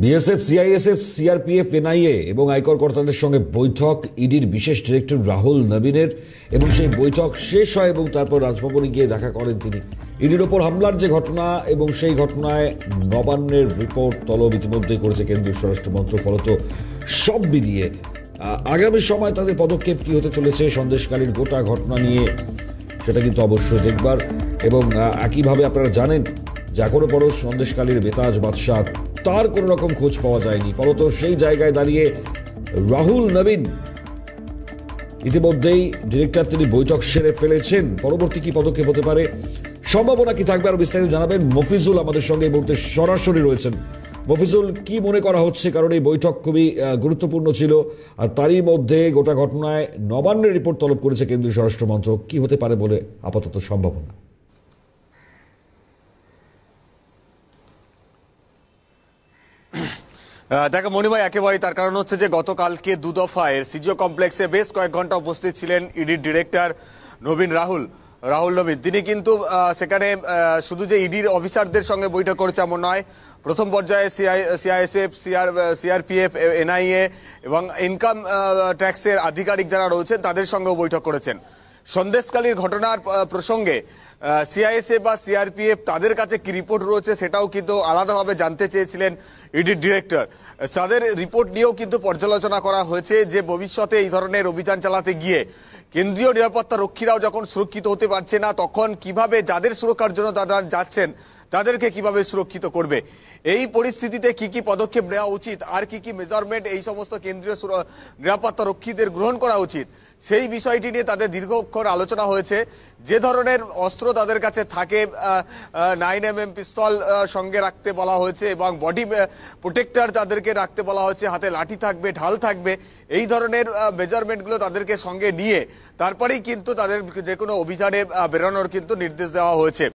BSF, CISF, CRPF, NIA এবং আয়কর কর্তাদের সঙ্গে বৈঠক ইডির বিশেষ ডিরেক্টর রাহুল নবীনের, এবং সেই বৈঠক শেষ হয় এবং তারপর রাজভবনে গিয়ে দেখা করেন তিনি। ইডির ওপর হামলার যে ঘটনা এবং সেই ঘটনায় নবান্নের রিপোর্ট তলব ইতিমধ্যেই করেছে কেন্দ্রীয় স্বরাষ্ট্র মন্ত্রক। ফলত সব মিলিয়ে আগামী সময় তাদের পদক্ষেপ কি হতে চলেছে সন্দেশকালীন গোটা ঘটনা নিয়ে, সেটা কিন্তু অবশ্যই দেখবার। এবং একইভাবে আপনারা জানেন যে এখনো পরও সন্দেশকালীর বেতাজ বাদশাহ তার কোনো রকম খোঁজ পাওয়া যায়নি। ফলত সেই জায়গায় দাঁড়িয়ে রাহুল নবীন ইতিমধ্যেই ডিরেক্টর তিনি বৈঠক সেরে ফেলেছেন। পরবর্তী কি পদক্ষেপ হতে পারে, সম্ভাবনা কি থাকবে, আরো বিস্তারিত জানাবেন মফিজুল আমাদের সঙ্গে এই মুহূর্তে সরাসরি রয়েছেন। মফিজুল, কি মনে করা হচ্ছে, কারণ এই বৈঠক খুবই গুরুত্বপূর্ণ ছিল, আর তারই মধ্যে গোটা ঘটনায় নবান্নের রিপোর্ট তলব করেছে কেন্দ্রীয় স্বরাষ্ট্র মন্ত্রক, কি হতে পারে বলে আপাতত সম্ভাবনা? দেখো মণিভাই, একেবারেই তার কারণ হচ্ছে যে গতকালকে দুদফায় সিজিও কমপ্লেক্সে বেশ কয়েক ঘন্টা উপস্থিত ছিলেন ইডির ডিরেক্টর রাহুল নবীন। তিনি কিন্তু সেখানে শুধু যে ইডির অফিসারদের সঙ্গে বৈঠক করেছে এমন নয়, প্রথম পর্যায়ে সিআইএসএফ, সিআরপিএফ, এনআইএ এবং ইনকাম ট্যাক্সের আধিকারিক যারা রয়েছেন তাদের সঙ্গেও বৈঠক করেছেন। সন্দেশকালীর ঘটনার প্রসঙ্গে সিআইএসএফ বা সিআরপিএফ তাদের কাছে কি রিপোর্ট রয়েছে সেটাও কিন্তু আলাদাভাবে জানতে চেয়েছিলেন ইডির ডিরেক্টর। তাদের রিপোর্ট নিয়েও কিন্তু পর্যালোচনা করা হয়েছে যে ভবিষ্যতে এই ধরনের অভিযান চালাতে গিয়ে কেন্দ্রীয় নিরাপত্তা রক্ষীরাও যখন সুরক্ষিত হতে পারছে না, তখন কিভাবে যাদের সুরক্ষার জন্য তারা যাচ্ছেন তাদেরকে কিভাবে সুরক্ষিত করবে, এই পরিস্থিতিতে কি কি পদক্ষেপ নেওয়া উচিত, আর কি কি মেজারমেন্ট এই সমস্ত কেন্দ্রীয় নিরাপত্তা রক্ষীদের গ্রহণ করা উচিত, সেই বিষয়টি নিয়ে তাদের দীর্ঘক্ষণ আলোচনা হয়েছে। যে ধরনের অস্ত্র তাদের কাছে থাকে, 9mm পিস্তল সঙ্গে রাখতে বলা হয়েছে এবং বডি প্রোটেক্টর তাদেরকে রাখতে বলা হয়েছে, হাতে লাঠি থাকবে, ঢাল থাকবে, এই ধরনের মেজারমেন্টগুলো তাদেরকে সঙ্গে নিয়ে তারপরেই কিন্তু তাদের যে কোনো অভিযানে বেরোনোর কিন্তু নির্দেশ দেওয়া হয়েছে।